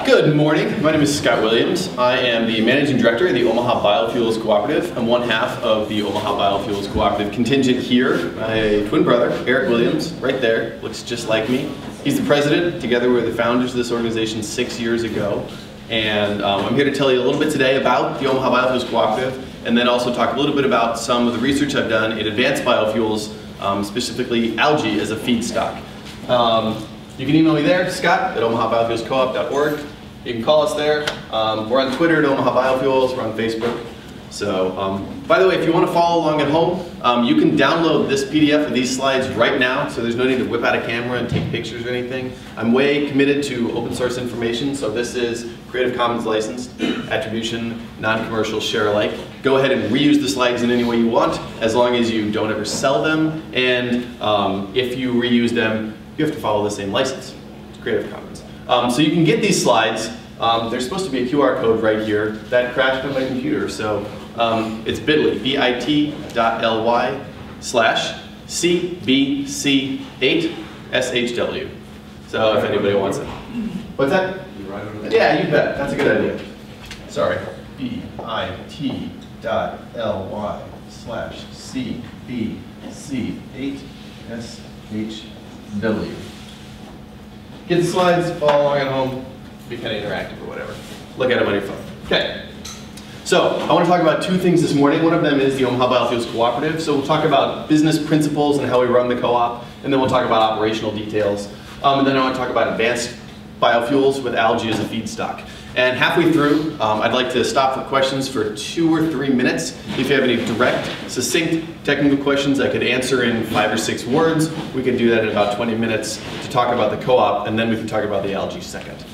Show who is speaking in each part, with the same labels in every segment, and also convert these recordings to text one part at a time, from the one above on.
Speaker 1: Good morning. My name is Scott Williams. I am the Managing Director of the Omaha Biofuels Cooperative. I'm one half of the Omaha Biofuels Cooperative contingent here. My twin brother, Eric Williams, right there, looks just like me. He's the president. Together we're the founders of this organization 6 years ago. And I'm here to tell you a little bit today about the Omaha Biofuels Cooperative, and then also talk a little bit about some of the research I've done in advanced biofuels, specifically algae as a feedstock. You can email me there, Scott at omahabiofuelscoop.org. You can call us there. We're on Twitter at Omaha Biofuels. We're on Facebook. So, by the way, if you want to follow along at home, you can download this PDF of these slides right now, so there's no need to whip out a camera and take pictures or anything. I'm way committed to open source information, so this is Creative Commons licensed, attribution, non-commercial, share alike. Go ahead and reuse the slides in any way you want, as long as you don't ever sell them, and if you reuse them, you have to follow the same license. It's Creative Commons. So you can get these slides. There's supposed to be a QR code right here that crashed on my computer. So it's bit.ly, bit.ly/CBC8SHW. So if anybody wants it. What's that? Yeah, you bet. That's a good idea. Sorry. bit.ly/CBC8SHW. Get the slides, follow along at home, be kind of interactive or whatever. Look at them on your phone. Okay. So I want to talk about two things this morning. One of them is the Omaha Biofuels Cooperative. So we'll talk about business principles and how we run the co-op, and then we'll talk about operational details. And then I want to talk about advanced biofuels with algae as a feedstock. And halfway through, I'd like to stop for questions for 2 or 3 minutes. If you have any direct, succinct technical questions I could answer in 5 or 6 words, we can do that in about 20 minutes to talk about the co-op, and then we can talk about the algae second.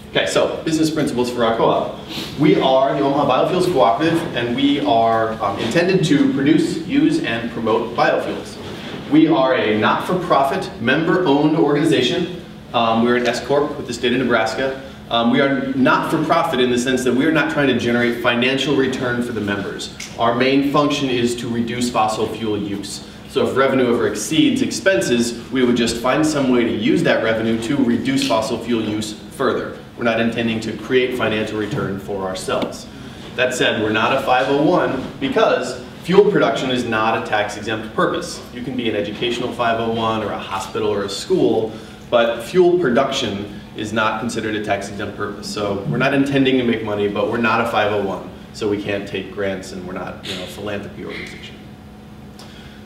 Speaker 1: Okay, so business principles for our co-op. We are the Omaha Biofuels Cooperative, and we are intended to produce, use, and promote biofuels. We are a not-for-profit, member-owned organization. We're an S-Corp with the state of Nebraska. We are not-for-profit in the sense that we are not trying to generate financial return for the members. Our main function is to reduce fossil fuel use. So if revenue ever exceeds expenses, we would just find some way to use that revenue to reduce fossil fuel use further. We're not intending to create financial return for ourselves. That said, we're not a 501 because fuel production is not a tax-exempt purpose. You can be an educational 501 or a hospital or a school, but fuel production is not considered a tax-exempt purpose. So we're not intending to make money, but we're not a 501, so we can't take grants, and we're not, a philanthropy organization.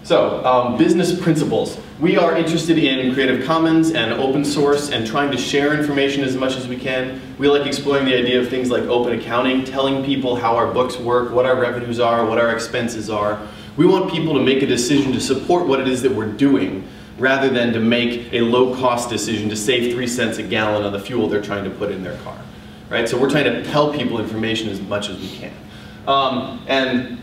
Speaker 1: So, business principles. We are interested in Creative Commons and open source and trying to share information as much as we can. We like exploring the idea of things like open accounting, telling people how our books work, what our revenues are, what our expenses are. We want people to make a decision to support what it is that we're doing, rather than to make a low-cost decision to save 3 cents a gallon on the fuel they're trying to put in their car. Right? So we're trying to tell people information as much as we can. And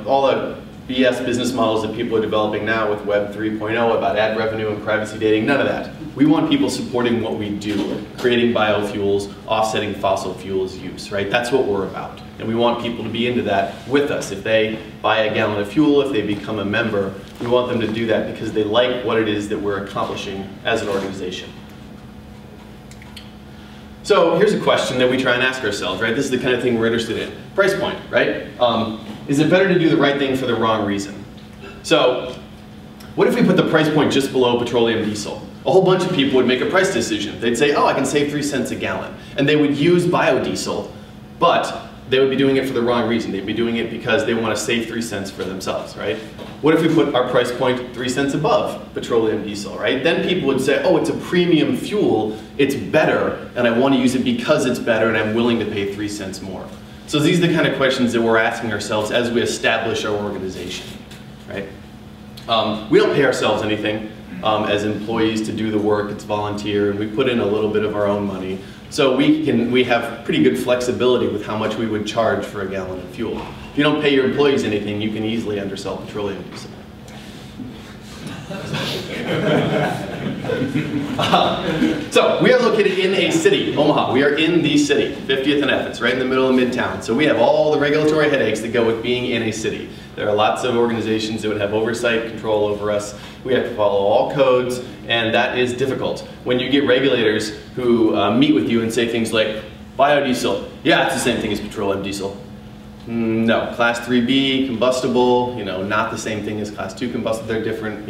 Speaker 1: all the BS business models that people are developing now with Web 3.0 about ad revenue and privacy dating, none of that. We want people supporting what we do, creating biofuels, offsetting fossil fuels use, right? That's what we're about. And we want people to be into that with us. If they buy a gallon of fuel, if they become a member, we want them to do that because they like what it is that we're accomplishing as an organization. So here's a question that we try and ask ourselves, right? This is the kind of thing we're interested in. Price point, right? Is it better to do the right thing for the wrong reason? So what if we put the price point just below petroleum diesel? A whole bunch of people would make a price decision. They'd say, oh, I can save 3 cents a gallon. And they would use biodiesel, but they would be doing it for the wrong reason. They'd be doing it because they want to save 3 cents for themselves, right? What if we put our price point 3 cents above petroleum diesel, right? Then people would say, oh, it's a premium fuel, it's better, and I want to use it because it's better, and I'm willing to pay 3 cents more. So these are the kind of questions that we're asking ourselves as we establish our organization, right? We don't pay ourselves anything as employees to do the work. It's volunteer, and we put in a little bit of our own money. So we have pretty good flexibility with how much we would charge for a gallon of fuel. If you don't pay your employees anything, you can easily undersell petroleum diesel. So we are located in a city, Omaha. We are in the city, 50th and F. It's right in the middle of Midtown. So we have all the regulatory headaches that go with being in a city. There are lots of organizations that would have oversight, control over us. We have to follow all codes, and that is difficult. When you get regulators who meet with you and say things like, biodiesel, yeah, it's the same thing as petroleum diesel. No, class 3B, combustible, not the same thing as class 2 combustible. They're different,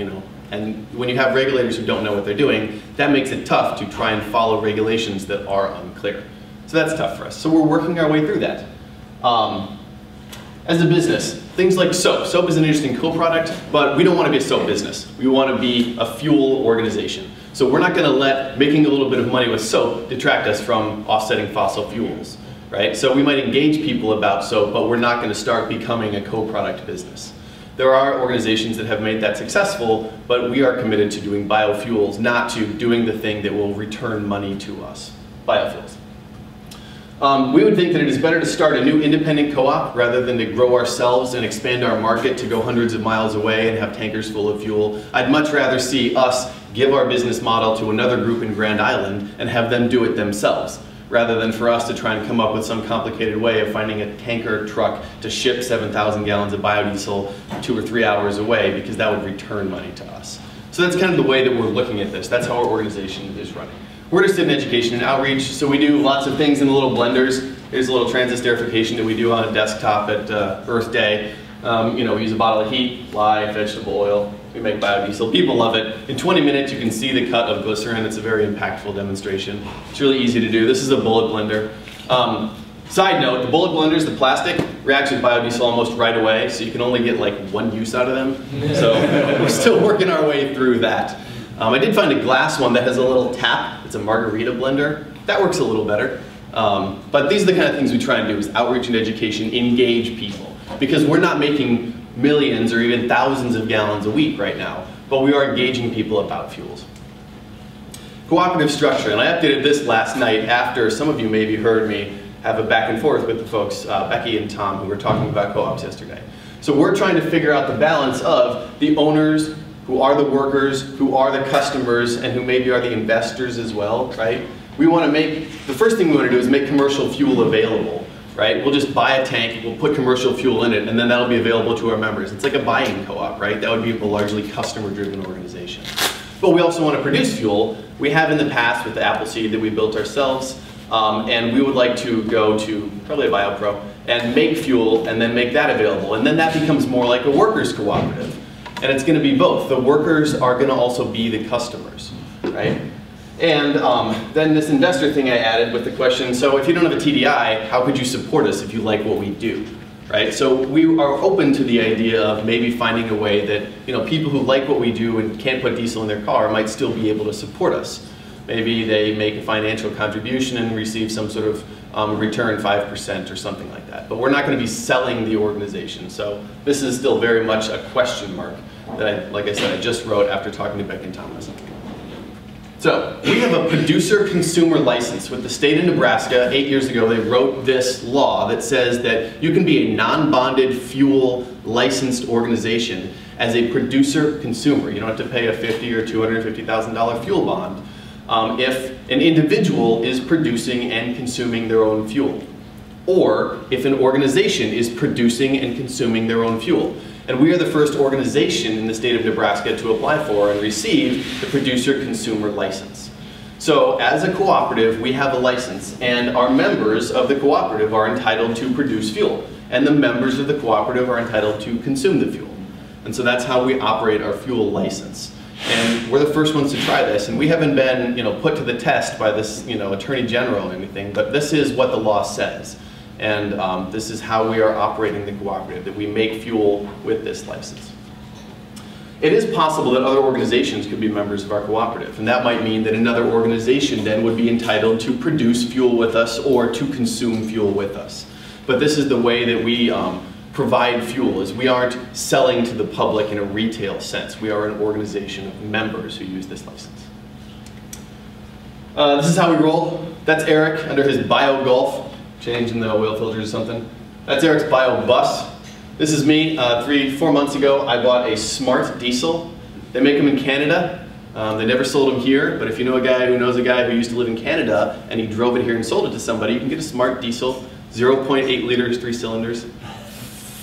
Speaker 1: And when you have regulators who don't know what they're doing, that makes it tough to try and follow regulations that are unclear. So that's tough for us. So we're working our way through that. As a business, things like soap. Soap is an interesting co-product, but we don't want to be a soap business. We want to be a fuel organization. So we're not going to let making a little bit of money with soap detract us from offsetting fossil fuels, right? So we might engage people about soap, but we're not going to start becoming a co-product business. There are organizations that have made that successful, but we are committed to doing biofuels, not to doing the thing that will return money to us, biofuels. We would think that it is better to start a new independent co-op rather than to grow ourselves and expand our market to go hundreds of miles away and have tankers full of fuel. I'd much rather see us give our business model to another group in Grand Island and have them do it themselves, rather than for us to try and come up with some complicated way of finding a tanker truck to ship 7,000 gallons of biodiesel 2 or 3 hours away, because that would return money to us. So that's kind of the way that we're looking at this. That's how our organization is running. We're interested in education and outreach, so we do lots of things in the little blenders. Here's a little transient esterification that we do on a desktop at Earth Day. We use a bottle of heat, lye, vegetable oil. We make biodiesel. People love it. In 20 minutes, you can see the cut of glycerin. It's a very impactful demonstration. It's really easy to do. This is a bullet blender. Side note, the bullet blenders, the plastic, reacts with biodiesel almost right away, so you can only get like one use out of them. So we're still working our way through that. I did find a glass one that has a little tap. It's a margarita blender. That works a little better. But these are the kind of things we try and do, is outreach and education, engage people. Because we're not making millions or even thousands of gallons a week right now, but we are engaging people about fuels. Cooperative structure, and I updated this last night after some of you maybe heard me have a back and forth with the folks, Becky and Tom, who were talking about co-ops yesterday. So we're trying to figure out the balance of the owners, who are the workers, who are the customers, and who maybe are the investors as well, right? We want to make, the first thing we want to do is make commercial fuel available, right? We'll just buy a tank, we'll put commercial fuel in it, and then that'll be available to our members. It's like a buying co-op, right? That would be a largely customer-driven organization. But we also want to produce fuel. We have in the past with the apple seed that we built ourselves, and we would like to go to probably a BioPro and make fuel and then make that available. And then that becomes more like a workers' cooperative. And it's going to be both. The workers are going to also be the customers, right? And then this investor thing I added with the question, so if you don't have a TDI, how could you support us if you like what we do, right? So we are open to the idea of maybe finding a way that people who like what we do and can't put diesel in their car might still be able to support us. Maybe they make a financial contribution and receive some sort of return, 5% or something like that. But we're not going to be selling the organization. So this is still very much a question mark that like I said, I just wrote after talking to Beck and Thomas. So we have a producer-consumer license with the state of Nebraska. 8 years ago, they wrote this law that says that you can be a non-bonded fuel licensed organization as a producer-consumer. You don't have to pay a $50,000 or $250,000 fuel bond if an individual is producing and consuming their own fuel, or if an organization is producing and consuming their own fuel. And we are the first organization in the state of Nebraska to apply for and receive the producer-consumer license. So as a cooperative, we have a license, and our members of the cooperative are entitled to produce fuel, and the members of the cooperative are entitled to consume the fuel. And so that's how we operate our fuel license. And we're the first ones to try this, and we haven't been put to the test by this Attorney General or anything, but this is what the law says. And this is how we are operating the cooperative, that we make fuel with this license. It is possible that other organizations could be members of our cooperative, and that might mean that another organization then would be entitled to produce fuel with us or to consume fuel with us. But this is the way that we provide fuel, is we aren't selling to the public in a retail sense. We are an organization of members who use this license. This is how we roll. That's Eric under his Bio Golf. Changing the oil filters or something. That's Eric's Bio Bus. This is me. 3-4 months ago, I bought a Smart Diesel. They make them in Canada. They never sold them here, but if you know a guy who knows a guy who used to live in Canada and he drove it here and sold it to somebody, you can get a smart diesel, 0.8 liters, 3 cylinders,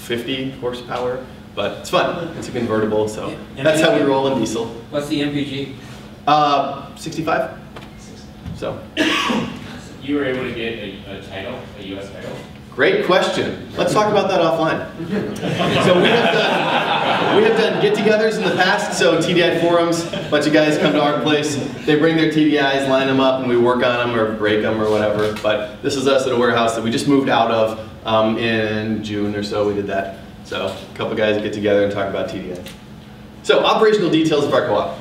Speaker 1: 50 horsepower, but it's fun. It's a convertible, so that's how we roll in diesel.
Speaker 2: What's the MPG?
Speaker 1: 65. So.
Speaker 3: You were able to get a title, a U.S. title?
Speaker 1: Great question. Let's talk about that offline. So we have done get-togethers in the past, so TDI forums, a bunch of guys come to our place, they bring their TDIs, line them up, and we work on them or break them or whatever. But this is us at a warehouse that we just moved out of in June or so, we did that. So a couple guys get together and talk about TDI. So operational details of our co-op.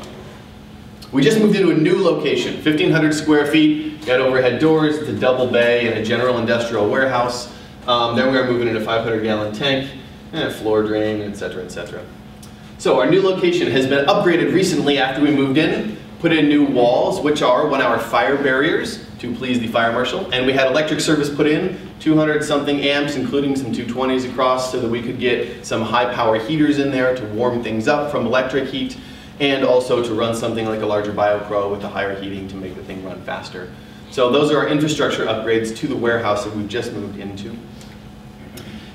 Speaker 1: We just moved into a new location, 1,500 square feet, got overhead doors, it's a double bay and a general industrial warehouse. Then we are moving in a 500-gallon tank and a floor drain, etc., etc. So our new location has been upgraded recently after we moved in, put in new walls, which are 1-hour fire barriers to please the fire marshal, and we had electric service put in, 200-something amps, including some 220s across, so that we could get some high-power heaters in there to warm things up from electric heat, and also to run something like a larger BioPro with the higher heating to make the thing run faster. So those are our infrastructure upgrades to the warehouse that we've just moved into.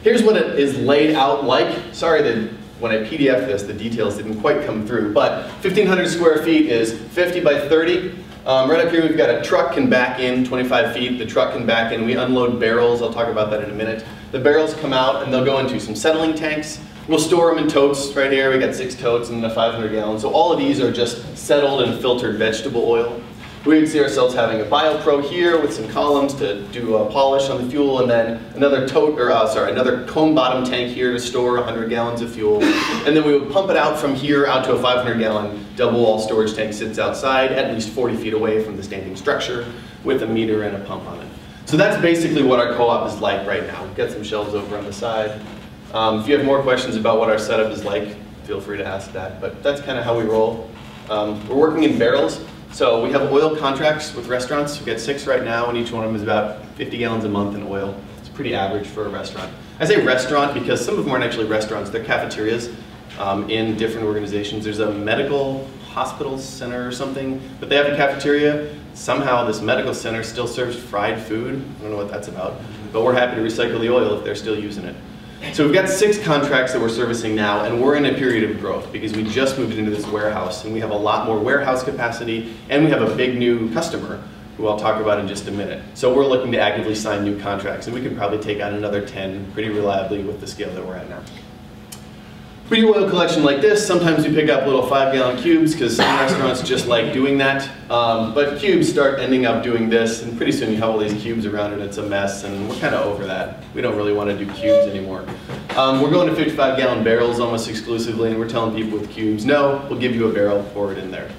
Speaker 1: Here's what it is laid out like. Sorry that when I PDF this, the details didn't quite come through, but 1,500 square feet is 50 by 30. Right up here we've got a truck can back in 25 feet. The truck can back in. We unload barrels. I'll talk about that in a minute. The barrels come out and they'll go into some settling tanks. We'll store them in totes right here. We got 6 totes and a 500 gallon. So all of these are just settled and filtered vegetable oil. We would see ourselves having a BioPro here with some columns to do a polish on the fuel, and then another another cone bottom tank here to store 100 gallons of fuel. And then we would pump it out from here out to a 500 gallon double wall storage tank sits outside at least 40 feet away from the standing structure with a meter and a pump on it. So that's basically what our co-op is like right now. We've got some shelves over on the side. If you have more questions about what our setup is like, feel free to ask that, but that's kind of how we roll. We're working in barrels. So we have oil contracts with restaurants. We've got 6 right now, and each one of them is about 50 gallons a month in oil. It's pretty average for a restaurant. I say restaurant because some of them aren't actually restaurants. They're cafeterias in different organizations. There's a medical hospital center or something, but they have a cafeteria. Somehow this medical center still serves fried food. I don't know what that's about, but we're happy to recycle the oil if they're still using it. So we've got 6 contracts that we're servicing now, and we're in a period of growth because we just moved into this warehouse, and we have a lot more warehouse capacity, and we have a big new customer who I'll talk about in just a minute. So we're looking to actively sign new contracts, and we can probably take on another 10 pretty reliably with the scale that we're at now. We do oil collection like this. Sometimes we pick up little 5-gallon cubes because some restaurants just like doing that. But cubes start ending up doing this, and pretty soon you have all these cubes around and it's a mess, and we're kind of over that. We don't really want to do cubes anymore. We're going to 55-gallon barrels almost exclusively, and we're telling people with cubes, no, we'll give you a barrel, pour it in there.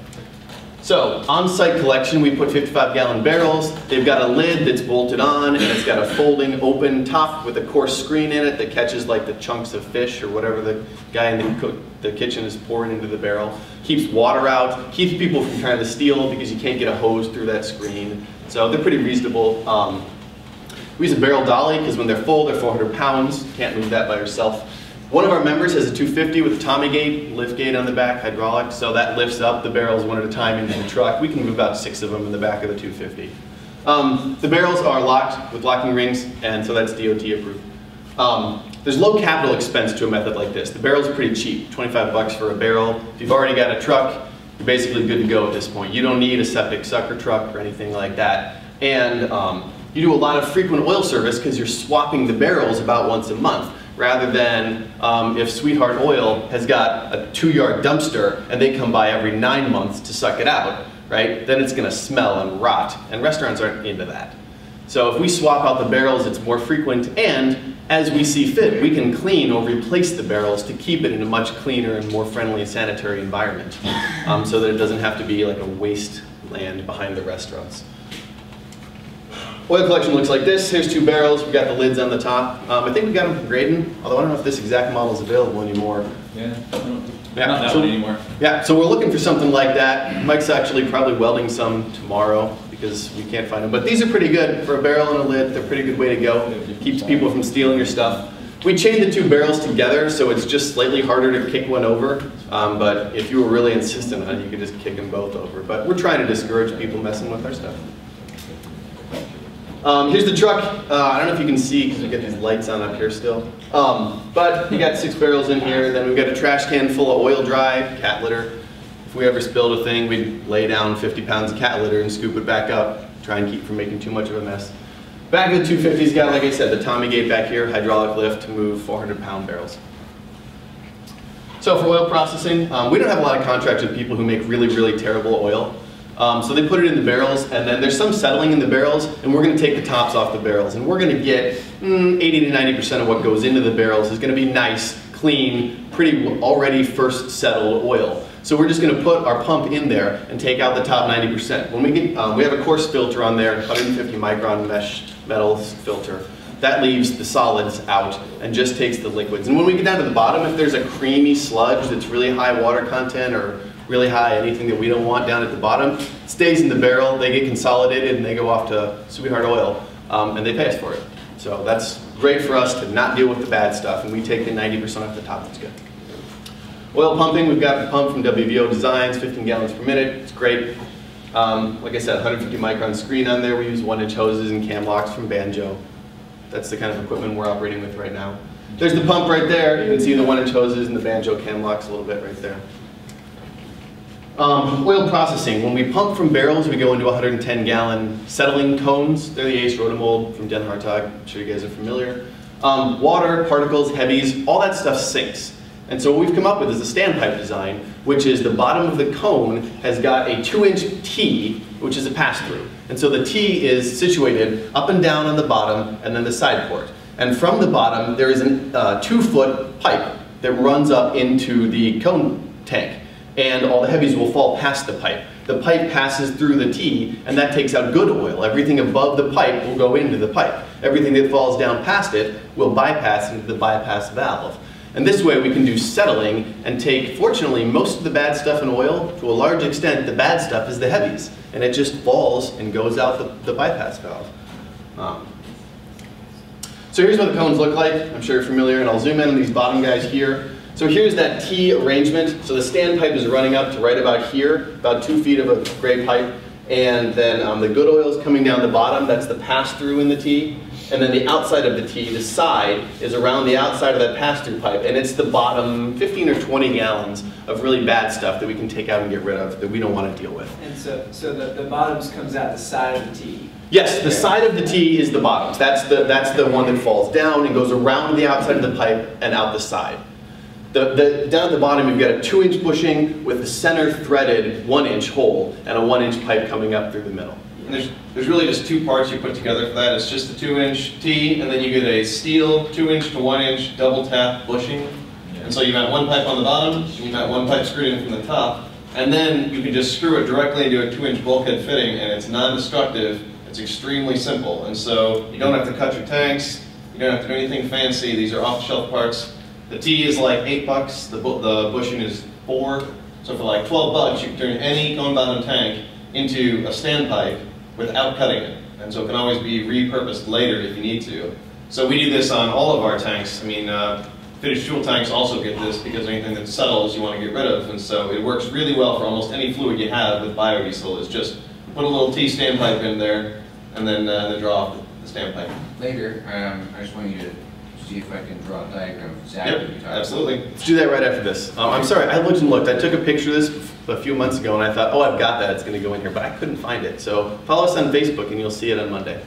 Speaker 1: So, on-site collection, we put 55-gallon barrels. They've got a lid that's bolted on, and it's got a folding open top with a coarse screen in it that catches like the chunks of fish or whatever the guy in the kitchen is pouring into the barrel. Keeps water out, keeps people from trying to steal because you can't get a hose through that screen. So they're pretty reasonable. We use a barrel dolly because when they're full, they're 400 pounds. You can't move that by yourself. One of our members has a 250 with a Tommy gate, lift gate on the back, hydraulic, so that lifts up the barrels one at a time into the truck. We can move about 6 of them in the back of the 250. The barrels are locked with locking rings, and so that's DOT approved. There's low capital expense to a method like this. The barrel's pretty cheap, 25 bucks for a barrel. If you've already got a truck, you're basically good to go at this point. You don't need a septic sucker truck or anything like that. And you do a lot of frequent oil service because you're swapping the barrels about once a month. Rather than if Sweetheart Oil has got a 2-yard dumpster and they come by every 9 months to suck it out, right? Then it's gonna smell and rot, and restaurants aren't into that. So if we swap out the barrels, it's more frequent, and as we see fit, we can clean or replace the barrels to keep it in a much cleaner and more friendly and sanitary environment, so that it doesn't have to be like a wasteland behind the restaurants. Oil collection looks like this. Here's 2 barrels. We've got the lids on the top. I think we got them from Graydon, although I don't know if this exact model is available anymore.
Speaker 3: Yeah, not that one anymore.
Speaker 1: Yeah, so we're looking for something like that. Mike's actually probably welding some tomorrow because we can't find them. But these are pretty good for a barrel and a lid. They're a pretty good way to go. Keeps people from stealing your stuff. We chained the two barrels together, so it's just slightly harder to kick one over. But if you were really insistent on it, you could just kick them both over. But we're trying to discourage people messing with our stuff. Here's the truck. I don't know if you can see because we've got these lights on up here still. But you got 6 barrels in here. Then we've got a trash can full of oil dry, cat litter. If we ever spilled a thing, we'd lay down 50 pounds of cat litter and scoop it back up. Try and keep from making too much of a mess. Back of the 250's got, like I said, the Tommy gate back here, hydraulic lift to move 400-pound barrels. So for oil processing, we don't have a lot of contracts with people who make really, really terrible oil. So they put it in the barrels, and then there's some settling in the barrels, and we're going to take the tops off the barrels. And we're going to get 80 to 90% of what goes into the barrels is going to be nice, clean, pretty already first settled oil. So we're just going to put our pump in there and take out the top 90%. When we get, we have a coarse filter on there, 150 micron mesh metal filter. That leaves the solids out and just takes the liquids. And when we get down to the bottom, if there's a creamy sludge that's really high water content or really high anything that we don't want down at the bottom, it stays in the barrel, they get consolidated, and they go off to Sweetheart Oil, and they pay us for it. So that's great for us to not deal with the bad stuff, and we take the 90% off the top. That's good. Oil pumping, we've got the pump from WVO Designs, 15 gallons per minute. It's great. Like I said, 150 micron screen on there. We use 1-inch hoses and cam locks from Banjo. That's the kind of equipment we're operating with right now. There's the pump right there. You can see the 1-inch hoses and the Banjo cam locks a little bit right there. Oil processing. When we pump from barrels, we go into 110-gallon settling cones. They're the Ace Rotomold from Den Hartog. I'm sure you guys are familiar. Water, particles, heavies, all that stuff sinks. And so what we've come up with is a standpipe design, which is the bottom of the cone has got a 2-inch T, which is a pass-through. And so the T is situated up and down on the bottom and then the side port. And from the bottom, there is a 2-foot pipe that runs up into the cone tank. And all the heavies will fall past the pipe. The pipe passes through the T, and that takes out good oil. Everything above the pipe will go into the pipe. Everything that falls down past it will bypass into the bypass valve. And this way we can do settling and take, fortunately, most of the bad stuff in oil. To a large extent, the bad stuff is the heavies. And it just falls and goes out the bypass valve. So here's what the cones look like. I'm sure you're familiar, and I'll zoom in on these bottom guys here. So here's that T arrangement. So the standpipe is running up to right about here, about 2 feet of a gray pipe. And then the good oil is coming down the bottom. That's the pass-through in the T. And then the outside of the T, the side, is around the outside of that pass-through pipe. And it's the bottom 15 or 20 gallons of really bad stuff that we can take out and get rid of that we don't want to deal with.
Speaker 2: And so the bottoms comes out the side of the T.
Speaker 1: Yes, the side of the T is the bottoms. That's the one that falls down and goes around the outside of the pipe and out the side. Down at the bottom, you've got a 2-inch bushing with the center threaded 1-inch hole and a 1-inch pipe coming up through the middle.
Speaker 4: And there's really just 2 parts you put together for that. It's just the 2-inch T, and then you get a steel 2-inch to 1-inch double tap bushing. And so you mount 1 pipe on the bottom, and you mount 1 pipe screwed in from the top, and then you can just screw it directly into a 2-inch bulkhead fitting, and it's non-destructive. It's extremely simple, and so you don't have to cut your tanks. You don't have to do anything fancy. These are off-the-shelf parts. The T is like $8. The bushing is $4. So for like $12, you can turn any cone bottom tank into a standpipe without cutting it. And so it can always be repurposed later if you need to. So we do this on all of our tanks. I mean, finished fuel tanks also get this because anything that settles you want to get rid of. And so it works really well for almost any fluid you have with biodiesel. Is just put a little T standpipe in there and then draw off the standpipe.
Speaker 5: Later, I just want you to see if I can draw a diagram of exactly what you're talking about.
Speaker 1: Absolutely. Let's do that right after this. I'm sorry, I looked and looked. I took a picture of this a few months ago and I thought, oh, I've got that, it's going to go in here, but I couldn't find it. So follow us on Facebook and you'll see it on Monday.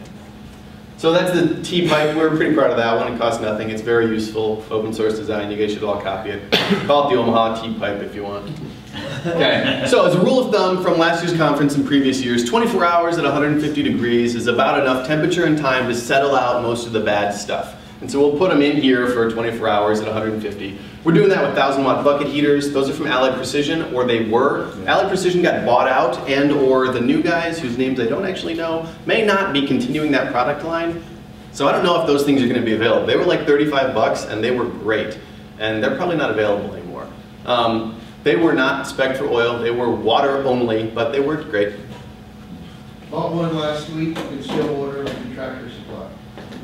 Speaker 1: So that's the T-pipe. We're pretty proud of that one. It costs nothing. It's very useful. Open source design. You guys should all copy it. Call it the Omaha T-pipe if you want. Okay, so as a rule of thumb from last year's conference and previous years, 24 hours at 150 degrees is about enough temperature and time to settle out most of the bad stuff. And so we'll put them in here for 24 hours at 150. We're doing that with 1,000-watt bucket heaters. Those are from Allied Precision, or they were. Allied Precision got bought out, and or the new guys, whose names I don't actually know, may not be continuing that product line. So I don't know if those things are going to be available. They were like 35 bucks, and they were great. And they're probably not available anymore. They were not spec'd for oil. They were water only, but they worked great.
Speaker 6: Bought one last week. You can still order from Tractor Supply.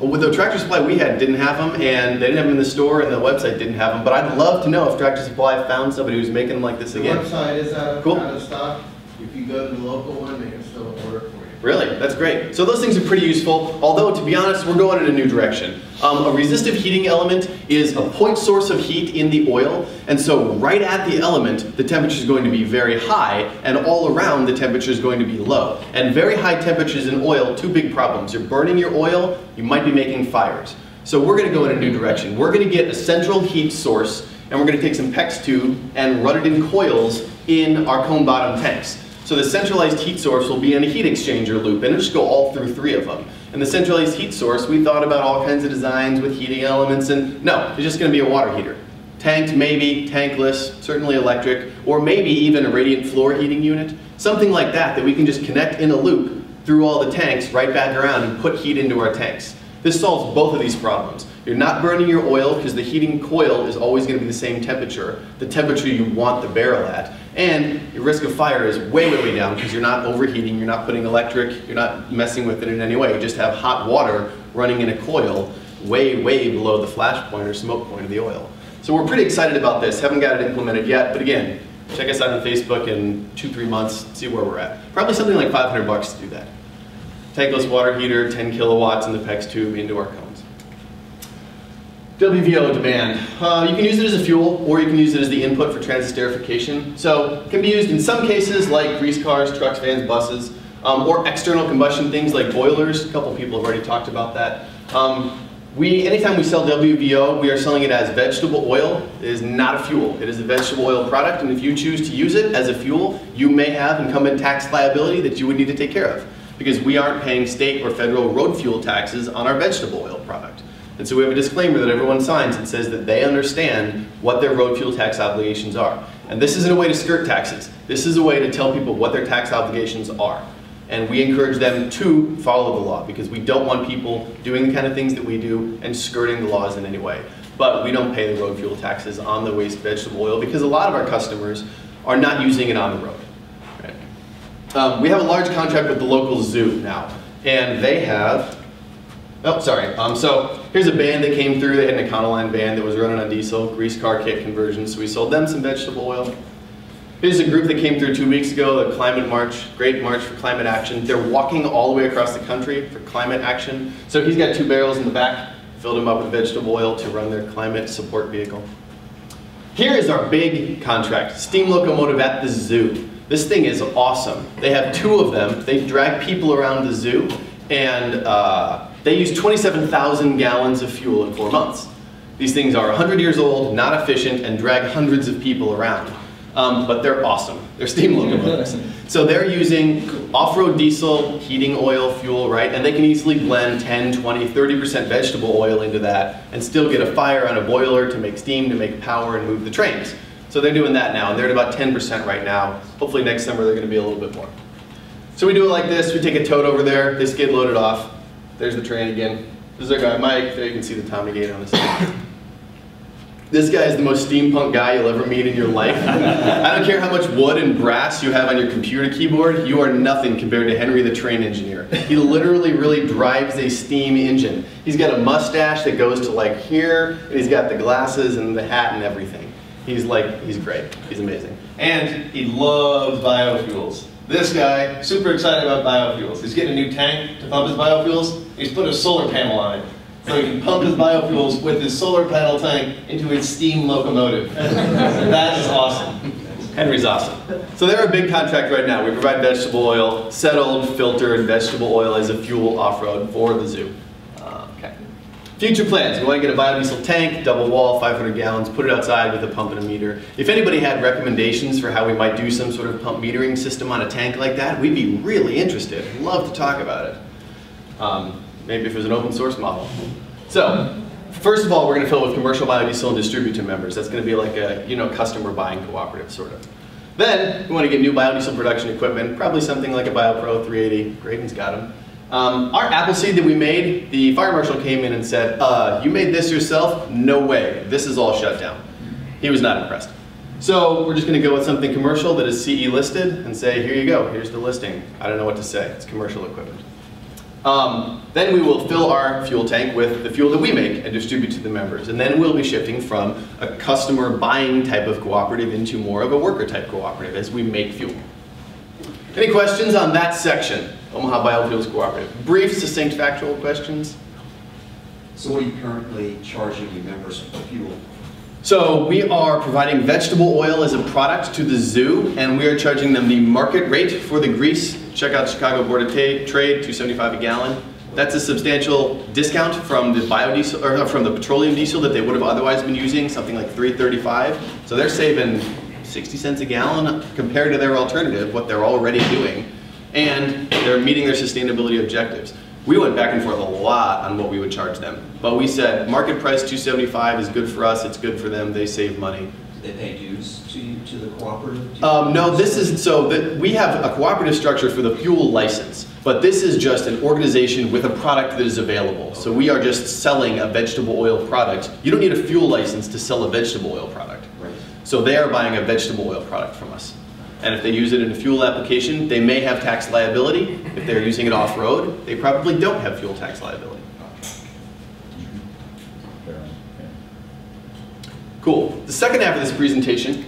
Speaker 1: with the Tractor Supply we had didn't have them, and they didn't have them in the store, and the website didn't have them. But I'd love to know if Tractor Supply found somebody who's making them like this again.
Speaker 6: The website is out of,
Speaker 1: cool.
Speaker 6: out of stock. If you go to the local one, they can still order it for you.
Speaker 1: Really? That's great. So those things are pretty useful, although to be honest, we're going in a new direction. A resistive heating element is a point source of heat in the oil, and so right at the element, the temperature is going to be very high, and all around the temperature is going to be low. And very high temperatures in oil, two big problems. You're burning your oil, you might be making fires. So we're going to go in a new direction. We're going to get a central heat source, and we're going to take some PEX tube and run it in coils in our cone bottom tanks. So the centralized heat source will be in a heat exchanger loop, and it'll just go all through 3 of them. And the centralized heat source, we thought about all kinds of designs with heating elements, and no, it's just going to be a water heater. Tanked maybe, tankless, certainly electric, or maybe even a radiant floor heating unit. Something like that that we can just connect in a loop through all the tanks, right back around, and put heat into our tanks. This solves both of these problems. You're not burning your oil because the heating coil is always going to be the same temperature, the temperature you want the barrel at. And your risk of fire is way, way, way down because you're not overheating, you're not putting electric, you're not messing with it in any way. You just have hot water running in a coil way, way below the flash point or smoke point of the oil. So we're pretty excited about this. Haven't got it implemented yet, but again, check us out on Facebook in 2-3 months, see where we're at. Probably something like $500 to do that. Tankless water heater, 10 kilowatts in the PEX tube into our cones. WVO demand. You can use it as a fuel, or you can use it as the input for transesterification. So it can be used in some cases like grease cars, trucks, vans, buses, or external combustion things like boilers. A couple people have already talked about that. Anytime we sell WVO, we are selling it as vegetable oil. It is not a fuel. It is a vegetable oil product, and if you choose to use it as a fuel, you may have incumbent tax liability that you would need to take care of, because we aren't paying state or federal road fuel taxes on our vegetable oil product. And so we have a disclaimer that everyone signs that says that they understand what their road fuel tax obligations are. And this isn't a way to skirt taxes. This is a way to tell people what their tax obligations are. And we encourage them to follow the law, because we don't want people doing the kind of things that we do and skirting the laws in any way. But we don't pay the road fuel taxes on the waste vegetable oil because a lot of our customers are not using it on the road. Right? We have a large contract with the local zoo now, and they have, so here's a band that came through. They had an Econoline band that was running on diesel, grease car kit conversion, so we sold them some vegetable oil. Here's a group that came through 2 weeks ago, the Climate March, Great March for Climate Action. They're walking all the way across the country for climate action. So he's got 2 barrels in the back, filled them up with vegetable oil to run their climate support vehicle. Here is our big contract, steam locomotive at the zoo. This thing is awesome. They have 2 of them. They drag people around the zoo, and they use 27,000 gallons of fuel in 4 months. These things are 100 years old, not efficient, and drag hundreds of people around. But they're awesome. They're steam locomotives. So they're using off-road diesel, heating oil, fuel, right? And they can easily blend 10, 20, 30% vegetable oil into that and still get a fire on a boiler to make steam, to make power, and move the trains. So they're doing that now, and they're at about 10% right now. Hopefully next summer they're going to be a little bit more. So we do it like this. We take a tote over there. They skid load it off. There's the train again. This is our guy Mike. There you can see the Tommy gate on the side. This guy is the most steampunk guy you'll ever meet in your life. I don't care how much wood and brass you have on your computer keyboard, you are nothing compared to Henry the train engineer. He literally really drives a steam engine. He's got a mustache that goes to like here, and he's got the glasses and the hat and everything. He's great. He's amazing.
Speaker 4: And he loves biofuels. This guy, super excited about biofuels. He's getting a new tank to pump his biofuels. He's put a solar panel on it, so he can pump his biofuels with his solar panel tank into his steam locomotive. That is awesome.
Speaker 1: Henry's awesome. So they're a big contract right now. We provide vegetable oil, settled, filtered vegetable oil as a fuel off-road for the zoo. Okay. Future plans. We want to get a biodiesel tank, double wall, 500 gallons, put it outside with a pump and a meter. If anybody had recommendations for how we might do some sort of pump metering system on a tank like that, we'd be really interested. I'd love to talk about it. Maybe if it was an open source model. So, first of all, we're going to fill it with commercial biodiesel and distribute to members. That's going to be like a customer buying cooperative, sort of. Then, we want to get new biodiesel production equipment, probably something like a BioPro 380. Graydon's got them. Our apple seed that we made, the fire marshal came in and said, you made this yourself? No way. This is all shut down. He was not impressed. So we're just going to go with something commercial that is CE listed and say, here you go, here's the listing. I don't know what to say. It's commercial equipment. Then we will fill our fuel tank with the fuel that we make and distribute to the members. And then we'll be shifting from a customer buying type of cooperative into more of a worker type cooperative as we make fuel. Any questions on that section? Omaha Biofuels Cooperative. Brief, succinct, factual questions?
Speaker 7: So what are you currently charging your members for fuel?
Speaker 1: So we are providing vegetable oil as a product to the zoo, and we are charging them the market rate for the grease. Check out Chicago Board of Trade, $2.75 a gallon. That's a substantial discount from the biodiesel, or from the petroleum diesel that they would have otherwise been using, something like $3.35. So they're saving 60 cents a gallon compared to their alternative, what they're already doing, and they're meeting their sustainability objectives. We went back and forth a lot on what we would charge them, but we said market price $2.75 is good for us, it's good for them, they save money.
Speaker 7: Do they pay dues to the cooperative?
Speaker 1: No, this is, so that we have a cooperative structure for the fuel license, but this is just an organization with a product that is available. So we are just selling a vegetable oil product. You don't need a fuel license to sell a vegetable oil product.
Speaker 7: Right.
Speaker 1: So they are buying a vegetable oil product from us. And if they use it in a fuel application, they may have tax liability. If they're using it off-road, they probably don't have fuel tax liability. Cool. The second half of this presentation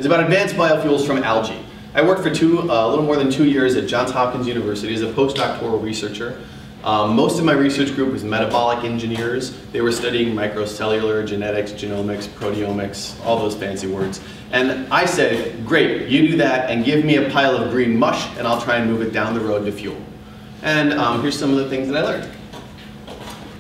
Speaker 1: is about advanced biofuels from algae. I worked for a little more than 2 years at Johns Hopkins University as a postdoctoral researcher. Most of my research group was metabolic engineers. They were studying microcellular, genetics, genomics, proteomics, all those fancy words. And I said, great, you do that and give me a pile of green mush and I'll try and move it down the road to fuel. And here's some of the things that I learned.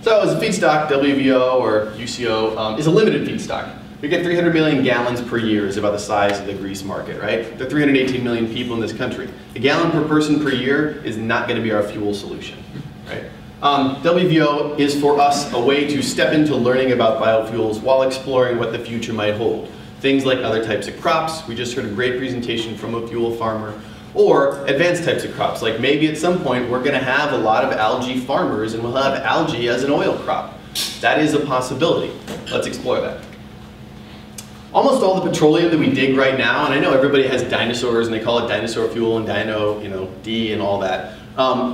Speaker 1: So as a feedstock, WVO or UCO is a limited feedstock. We get 300 million gallons per year is about the size of the grease market, right? There are 318 million people in this country. A gallon per person per year is not going to be our fuel solution, right? WVO is for us a way to step into learning about biofuels while exploring what the future might hold. Things like other types of crops. We just heard a great presentation from a fuel farmer. Or advanced types of crops, like maybe at some point we're going to have a lot of algae farmers and we'll have algae as an oil crop. That is a possibility. Let's explore that. Almost all the petroleum that we dig right now, and I know everybody has dinosaurs and they call it dinosaur fuel and dino, D and all that.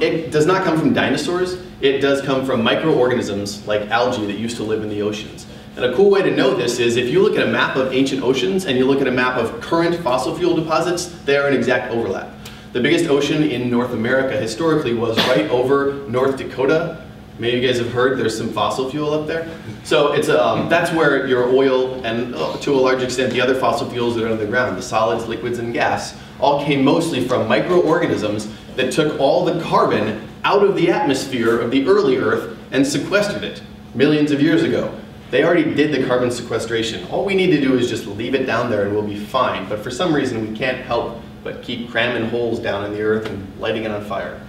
Speaker 1: It does not come from dinosaurs. It does come from microorganisms like algae that used to live in the oceans. And a cool way to know this is if you look at a map of ancient oceans and you look at a map of current fossil fuel deposits, they are an exact overlap. The biggest ocean in North America historically was right over North Dakota. Maybe you guys have heard there's some fossil fuel up there. So it's that's where your oil and to a large extent the other fossil fuels that are on the ground, the solids, liquids, and gas, all came mostly from microorganisms that took all the carbon out of the atmosphere of the early Earth and sequestered it millions of years ago. They already did the carbon sequestration. All we need to do is just leave it down there and we'll be fine. But for some reason we can't help but keep cramming holes down in the earth and lighting it on fire.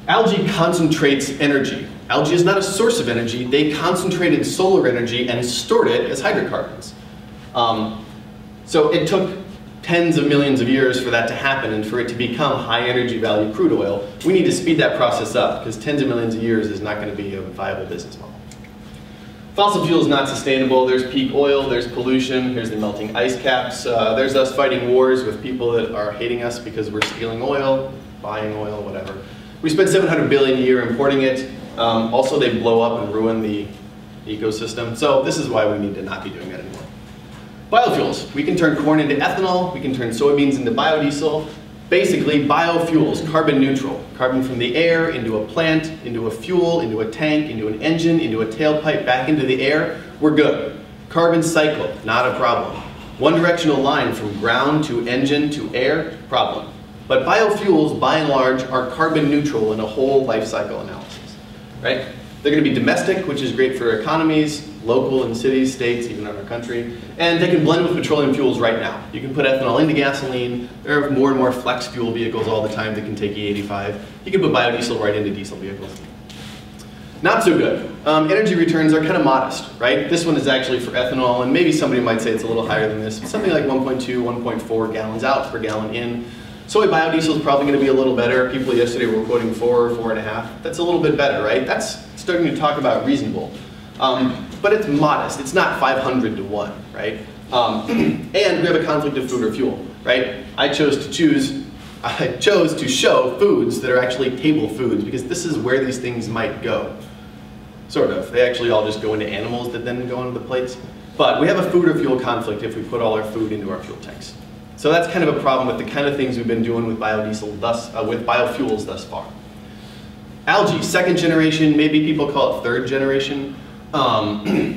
Speaker 1: Algae concentrates energy. Algae is not a source of energy. They concentrated solar energy and stored it as hydrocarbons. So it took tens of millions of years for that to happen and for it to become high energy value crude oil. We need to speed that process up because tens of millions of years is not going to be a viable business model. Fossil fuel is not sustainable. There's peak oil, there's pollution, here's the melting ice caps. There's us fighting wars with people that are hating us because we're stealing oil, buying oil, whatever. We spend $700 billion a year importing it. Also, they blow up and ruin the ecosystem. So this is why we need to not be doing that anymore. Biofuels. We can turn corn into ethanol. We can turn soybeans into biodiesel. Basically, biofuels, carbon neutral. Carbon from the air into a plant, into a fuel, into a tank, into an engine, into a tailpipe, back into the air. We're good. Carbon cycle, not a problem. One directional line from ground to engine to air, problem. But biofuels, by and large, are carbon neutral in a whole life cycle analysis, right? They're going to be domestic, which is great for economies, local in cities, states, even in our country. And they can blend with petroleum fuels right now. You can put ethanol into gasoline. There are more and more flex fuel vehicles all the time that can take E85. You can put biodiesel right into diesel vehicles. Not so good. Energy returns are kind of modest, right? This one is actually for ethanol, and maybe somebody might say it's a little higher than this. But something like 1.2, 1.4 gallons out per gallon in. Soy biodiesel is probably going to be a little better. People yesterday were quoting 4 or 4.5. That's a little bit better, right? That's starting to talk about reasonable. But it's modest. It's not 500 to 1, right? And we have a conflict of food or fuel, right? I chose to choose I chose to show foods that are actually table foods because this is where these things might go. Sort of. They actually all just go into animals that then go into the plates. But we have a food or fuel conflict if we put all our food into our fuel tanks. So that's kind of a problem with the kind of things we've been doing with biodiesel with biofuels thus far. Algae, second generation, maybe people call it third generation.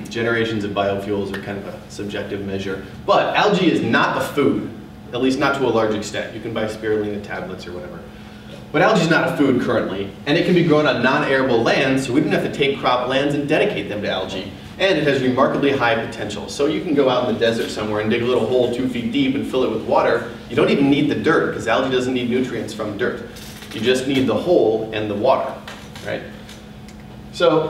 Speaker 1: Generations of biofuels are kind of a subjective measure. But algae is not a food, at least not to a large extent. You can buy spirulina tablets or whatever. But algae is not a food currently, and it can be grown on non-arable lands, so we don't have to take crop lands and dedicate them to algae. And it has remarkably high potential. So you can go out in the desert somewhere and dig a little hole 2 feet deep and fill it with water. You don't even need the dirt, because algae doesn't need nutrients from dirt. You just need the hole and the water, right? So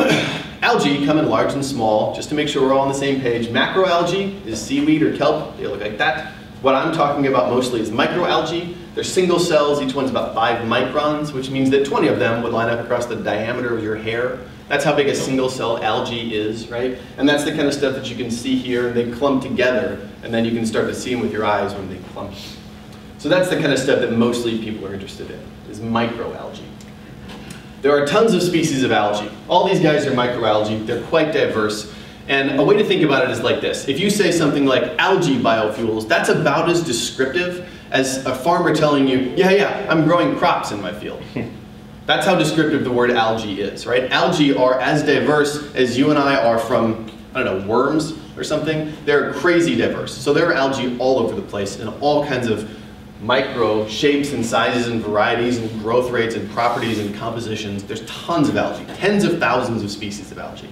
Speaker 1: algae come in large and small, just to make sure we're all on the same page. Macroalgae is seaweed or kelp. They look like that. What I'm talking about mostly is microalgae. They're single cells, each one's about 5 microns, which means that 20 of them would line up across the diameter of your hair. That's how big a single cell algae is, right? And that's the kind of stuff that you can see here, and they clump together, and then you can start to see them with your eyes when they clump. So that's the kind of stuff that mostly people are interested in, is microalgae. There are tons of species of algae. All these guys are microalgae, they're quite diverse. And a way to think about it is like this. If you say something like algae biofuels, that's about as descriptive as a farmer telling you, yeah, I'm growing crops in my field. That's how descriptive the word algae is, right? Algae are as diverse as you and I are from, I don't know, worms or something. They're crazy diverse. So there are algae all over the place in all kinds of micro shapes and sizes and varieties and growth rates and properties and compositions. There's tons of algae, tens of thousands of species of algae.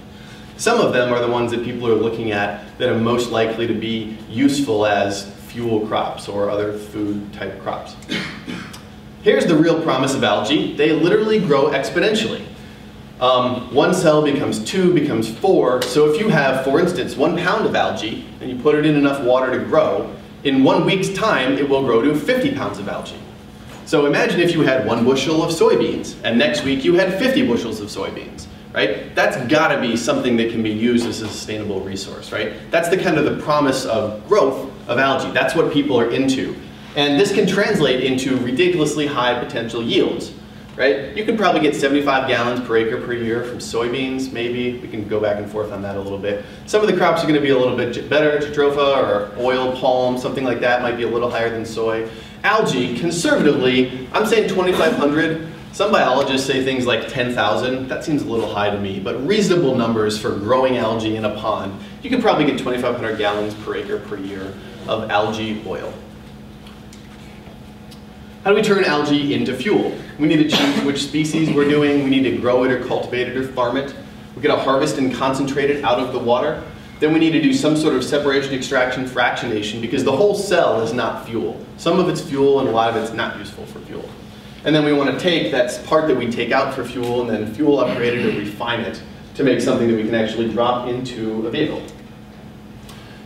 Speaker 1: Some of them are the ones that people are looking at that are most likely to be useful as fuel crops or other food type crops. Here's the real promise of algae. They literally grow exponentially. 1 cell becomes 2, becomes 4. So if you have, for instance, 1 pound of algae and you put it in enough water to grow, in 1 week's time it will grow to 50 pounds of algae. So imagine if you had 1 bushel of soybeans and next week you had 50 bushels of soybeans. Right? That's got to be something that can be used as a sustainable resource, right? That's the kind of the promise of growth of algae. That's what people are into. And this can translate into ridiculously high potential yields, right? You can probably get 75 gallons per acre per year from soybeans, maybe. We can go back and forth on that a little bit. Some of the crops are going to be a little bit better, jatropha or oil palm, something like that might be a little higher than soy. Algae, conservatively, I'm saying 2,500. Some biologists say things like 10,000. That seems a little high to me, but reasonable numbers for growing algae in a pond. You could probably get 2,500 gallons per acre per year of algae oil. How do we turn algae into fuel? We need to choose which species we're doing. We need to grow it or cultivate it or farm it. We're going to harvest and concentrate it out of the water. Then we need to do some sort of separation, extraction, fractionation, because the whole cell is not fuel. Some of it's fuel and a lot of it's not useful for fuel. And then we want to take that part that we take out for fuel and then fuel upgrade it or refine it to make something that we can actually drop into a vehicle.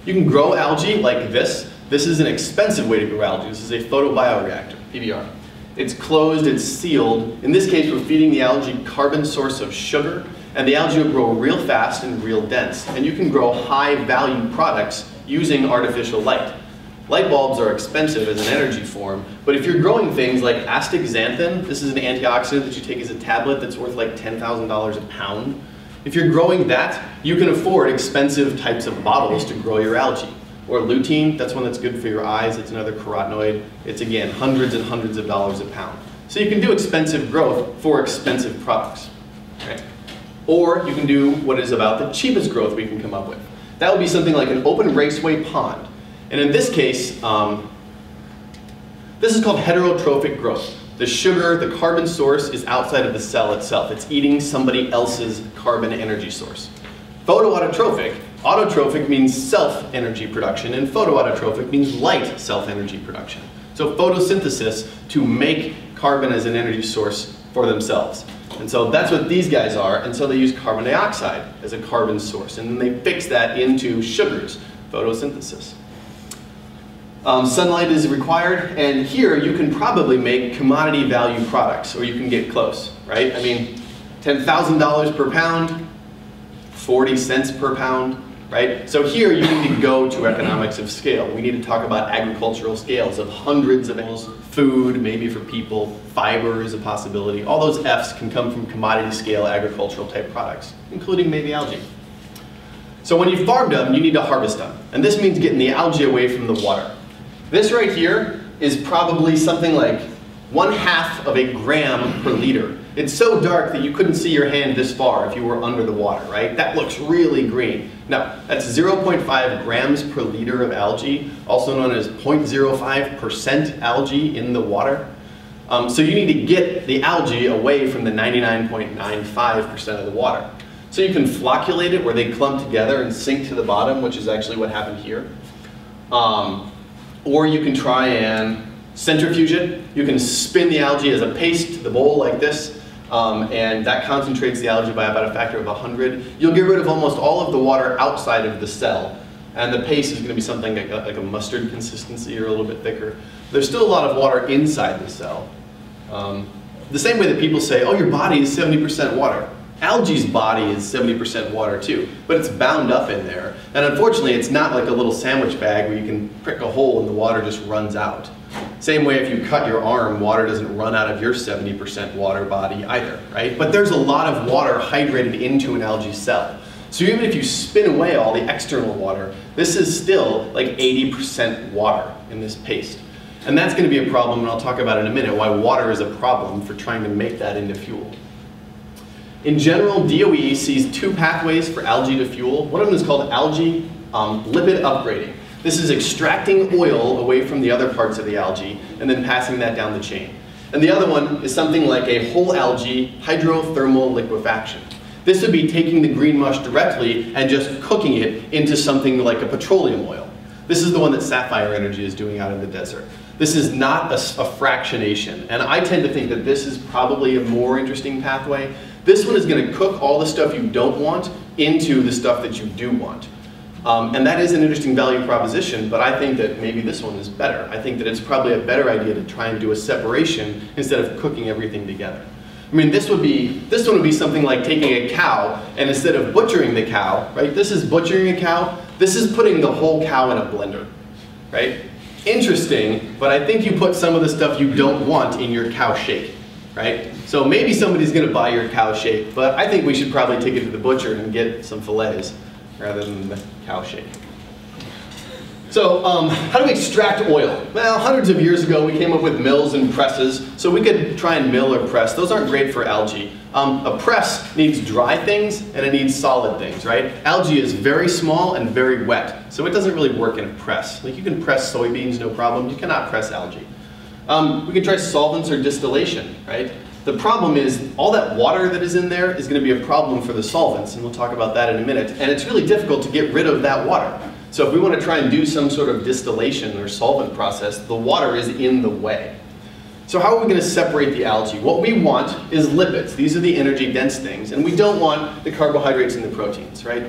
Speaker 1: You can grow algae like this. This is an expensive way to grow algae. This is a photobioreactor, PBR. It's closed, it's sealed. In this case, we're feeding the algae carbon source of sugar, and the algae will grow real fast and real dense. And you can grow high-value products using artificial light. Light bulbs are expensive as an energy form, but if you're growing things like astaxanthin, this is an antioxidant that you take as a tablet that's worth like $10,000 a pound. If you're growing that, you can afford expensive types of bottles to grow your algae. Or lutein, that's one that's good for your eyes, it's another carotenoid. It's again, hundreds and hundreds of dollars a pound. So you can do expensive growth for expensive products. Right? Or you can do what is about the cheapest growth we can come up with. That would be something like an open raceway pond. And in this case, this is called heterotrophic growth. The sugar, the carbon source, is outside of the cell itself. It's eating somebody else's carbon energy source. Photoautotrophic, autotrophic means self-energy production, and photoautotrophic means light self-energy production. So photosynthesis to make carbon as an energy source for themselves. And so that's what these guys are, and so they use carbon dioxide as a carbon source, and then they fix that into sugars, photosynthesis. Sunlight is required, and here you can probably make commodity value products, or you can get close, right? I mean, $10,000 per pound, 40 cents per pound. right? So here you need to go to economics of scale. We need to talk about agricultural scales of hundreds of animals, food, maybe for people, fiber is a possibility. All those F's can come from commodity scale agricultural type products, including maybe algae. So when you farmed them, you need to harvest them. And this means getting the algae away from the water. This right here is probably something like 1/2 of a gram per liter. It's so dark that you couldn't see your hand this far if you were under the water, right? That looks really green. No, that's 0.5 grams per liter of algae, also known as 0.05% algae in the water. So you need to get the algae away from the 99.95% of the water. So you can flocculate it where they clump together and sink to the bottom, which is actually what happened here. Or you can try and centrifuge it. You can spin the algae as a paste to the bowl like this, and that concentrates the algae by about a factor of 100. You'll get rid of almost all of the water outside of the cell, and the paste is going to be something like a mustard consistency or a little bit thicker. There's still a lot of water inside the cell. The same way that people say, oh, your body is 70% water. Algae's body is 70% water too, but it's bound up in there. And unfortunately, it's not like a little sandwich bag where you can prick a hole and the water just runs out. Same way if you cut your arm, water doesn't run out of your 70% water body either, right? But there's a lot of water hydrated into an algae cell. So even if you spin away all the external water, this is still like 80% water in this paste. And that's going to be a problem, and I'll talk about in a minute why water is a problem for trying to make that into fuel. In general, DOE sees 2 pathways for algae to fuel. One of them is called algae lipid upgrading. This is extracting oil away from the other parts of the algae and then passing that down the chain. And the other one is something like a whole algae hydrothermal liquefaction. This would be taking the green mush directly and just cooking it into something like a petroleum oil. This is the one that Sapphire Energy is doing out in the desert. This is not a fractionation, and I tend to think that this is probably a more interesting pathway. This one is going to cook all the stuff you don't want into the stuff that you do want. And that is an interesting value proposition, but I think that maybe this one is better. I think that it's probably a better idea to try and do a separation instead of cooking everything together. I mean, this one would be something like taking a cow, and instead of butchering the cow, right? This is butchering a cow. This is putting the whole cow in a blender, right? Interesting, but I think you put some of the stuff you don't want in your cow shake, right? So maybe somebody's going to buy your cow shake, but I think we should probably take it to the butcher and get some fillets rather than the cow shake. So how do we extract oil? Well, hundreds of years ago we came up with mills and presses, so we could try and mill or press. Those aren't great for algae. A press needs dry things and it needs solid things, right? Algae is very small and very wet, so it doesn't really work in a press. Like you can press soybeans, no problem. You cannot press algae. We can try solvents or distillation, right? The problem is all that water that is in there is going to be a problem for the solvents, and we'll talk about that in a minute. And it's really difficult to get rid of that water. So if we want to try and do some sort of distillation or solvent process, the water is in the way. So how are we going to separate the algae? What we want is lipids. These are the energy dense things, and we don't want the carbohydrates and the proteins, right?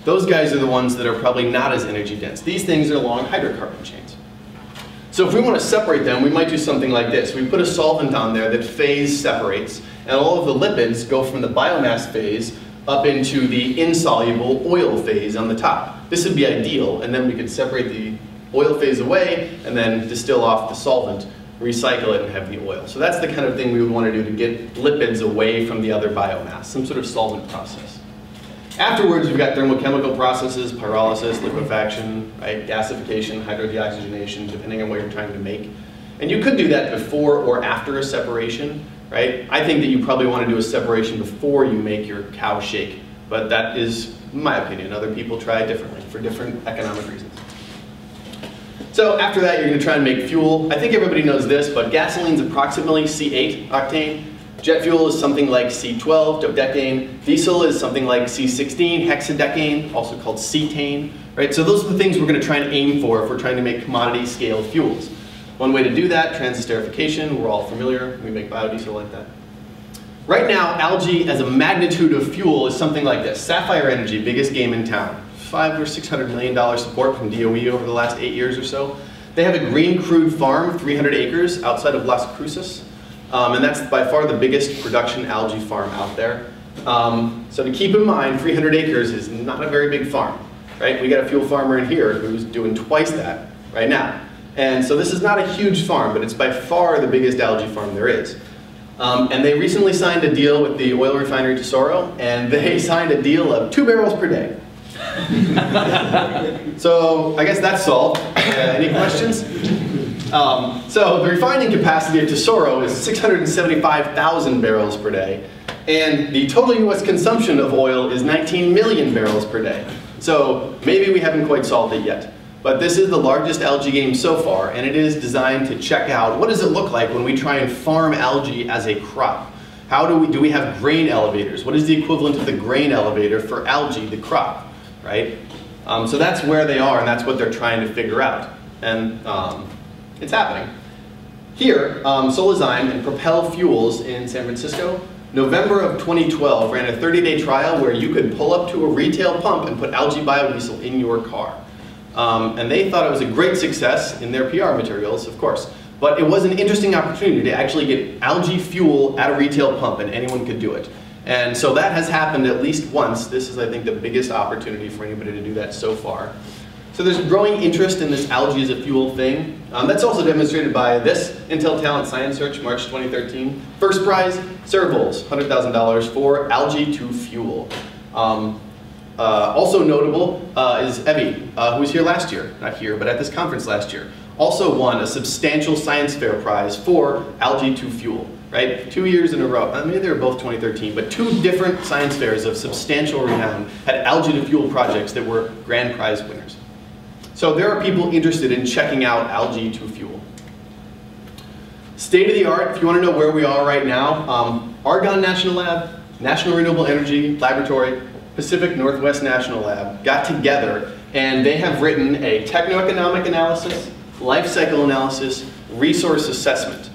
Speaker 1: Those guys are the ones that are probably not as energy dense. These things are long hydrocarbon chains. So if we want to separate them, we might do something like this. We put a solvent on there that phase separates, and all of the lipids go from the biomass phase up into the insoluble oil phase on the top. This would be ideal, and then we could separate the oil phase away and then distill off the solvent, recycle it, and have the oil. So that's the kind of thing we would want to do to get lipids away from the other biomass, some sort of solvent process. Afterwards, we've got thermochemical processes, pyrolysis, liquefaction, right? Gasification, hydrodeoxygenation, depending on what you're trying to make. And you could do that before or after a separation, right? I think that you probably want to do a separation before you make your cow shake, but that is my opinion. Other people try it differently for different economic reasons. So after that, you're going to try and make fuel. I think everybody knows this, but gasoline's approximately C8 octane. Jet fuel is something like C12, dodecane. Diesel is something like C16, hexadecane, also called cetane. Right? So those are the things we're going to try and aim for if we're trying to make commodity scale fuels. One way to do that, transesterification, we're all familiar. We make biodiesel like that. Right now, algae as a magnitude of fuel is something like this. Sapphire Energy, biggest game in town. $500 or $600 million support from DOE over the last 8 years or so. They have a green crude farm, 300 acres outside of Las Cruces. And that's by far the biggest production algae farm out there. So to keep in mind, 300 acres is not a very big farm. right? We got a fuel farmer in here who's doing twice that right now. And so this is not a huge farm, but it's by far the biggest algae farm there is. And they recently signed a deal with the oil refinery Tesoro, and they signed a deal of 2 barrels per day. So I guess that's solved. Any questions? So the refining capacity of Tesoro is 675,000 barrels per day, and the total US consumption of oil is 19 million barrels per day. So maybe we haven't quite solved it yet. But this is the largest algae game so far, and it is designed to check out what does it look like when we try and farm algae as a crop. How do we have grain elevators? What is the equivalent of the grain elevator for algae, the crop, right? So that's where they are, and that's what they're trying to figure out. And it's happening. Here, Solazyme and Propel Fuels in San Francisco, November of 2012, ran a 30-day trial where you could pull up to a retail pump and put algae biodiesel in your car. And they thought it was a great success in their PR materials, of course. But it was an interesting opportunity to actually get algae fuel at a retail pump, and anyone could do it. And so that has happened at least once. This is, I think, the biggest opportunity for anybody to do that so far. So there's growing interest in this algae as a fuel thing. That's also demonstrated by this Intel Talent Science Search, March 2013. First prize, Servols, $100,000 for algae to fuel. Also notable is Evie, who was here last year, not here, but at this conference last year. Also won a substantial science fair prize for algae to fuel, right? 2 years in a row. Maybe they were both 2013, but 2 different science fairs of substantial renown had algae to fuel projects that were grand prize winners. So there are people interested in checking out algae to fuel. State of the art, if you want to know where we are right now, Argonne National Lab, National Renewable Energy Laboratory, Pacific Northwest National Lab got together, and they have written a techno-economic analysis, life cycle analysis, resource assessment.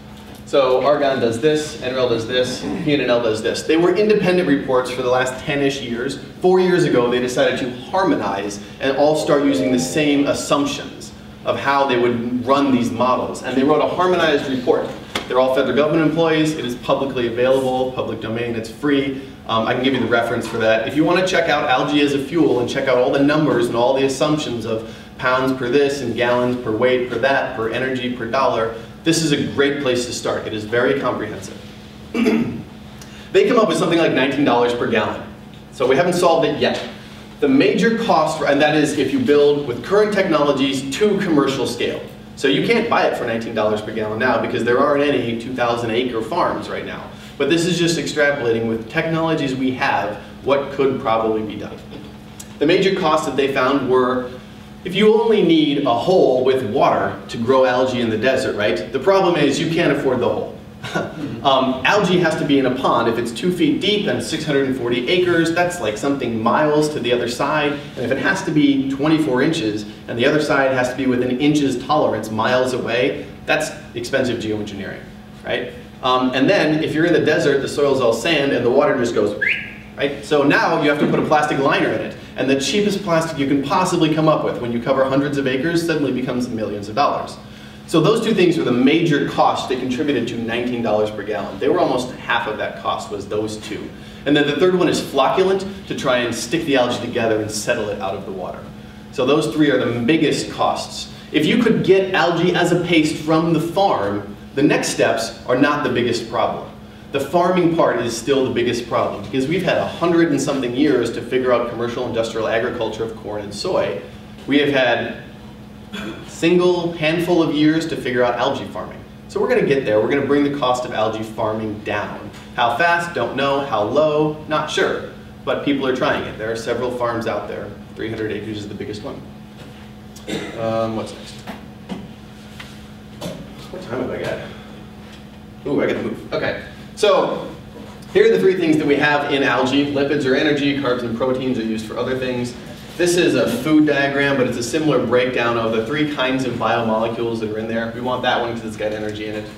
Speaker 1: So Argonne does this, NREL does this, PNNL does this. They were independent reports for the last 10-ish years. 4 years ago, they decided to harmonize and all start using the same assumptions of how they would run these models. And they wrote a harmonized report. They're all federal government employees. It is publicly available, public domain, it's free. I can give you the reference for that. If you want to check out algae as a fuel and check out all the numbers and all the assumptions of pounds per this and gallons per weight per that, per energy per dollar, this is a great place to start. It is very comprehensive. They come up with something like $19 per gallon. So we haven't solved it yet. The major cost, and that is if you build with current technologies to commercial scale. So you can't buy it for $19 per gallon now because there aren't any 2,000 acre farms right now. But this is just extrapolating with technologies we have, what could probably be done. The major costs that they found were, if you only need a hole with water to grow algae in the desert, right? The problem is you can't afford the hole. Algae has to be in a pond. If it's 2 feet deep and 640 acres, that's like something miles to the other side. And if it has to be 24 inches and the other side has to be within inches tolerance miles away, that's expensive geoengineering, right? And then if you're in the desert, the soil's all sand and the water just goes, right? So now you have to put a plastic liner in it. And the cheapest plastic you can possibly come up with when you cover hundreds of acres suddenly becomes millions of dollars. So those 2 things were the major costs that contributed to $19 per gallon. They were almost half of that cost was those 2. And then the third one is flocculant to try and stick the algae together and settle it out of the water. So those 3 are the biggest costs. If you could get algae as a paste from the farm, the next steps are not the biggest problem. The farming part is still the biggest problem because we've had 100 and something years to figure out commercial industrial agriculture of corn and soy. We have had single handful of years to figure out algae farming. So we're going to get there. We're going to bring the cost of algae farming down. How fast? Don't know. How low? Not sure. But people are trying it. There are several farms out there. 300 acres is the biggest one. What's next? What time have I got? Ooh, I got to move. Okay. So here are the 3 things that we have in algae. Lipids are energy, carbs and proteins are used for other things. This is a food diagram, but it's a similar breakdown of the 3 kinds of biomolecules that are in there. We want that one because it's got energy in it.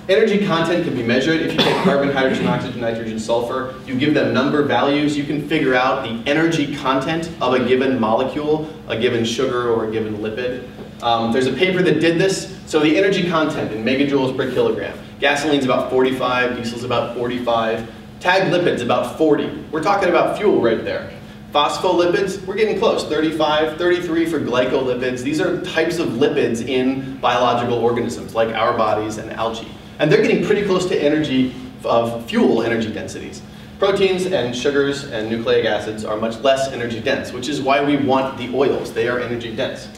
Speaker 1: Energy content can be measured. If you take carbon, hydrogen, oxygen, nitrogen, sulfur, you give them number values, you can figure out the energy content of a given molecule, a given sugar or a given lipid. There's a paper that did this. So the energy content in megajoules per kilogram. Gasoline's about 45, diesel's about 45. Tagged lipids about 40. We're talking about fuel right there. Phospholipids, we're getting close, 35, 33 for glycolipids. These are types of lipids in biological organisms like our bodies and algae. And they're getting pretty close to energy of fuel energy densities. Proteins and sugars and nucleic acids are much less energy dense, which is why we want the oils. They are energy dense.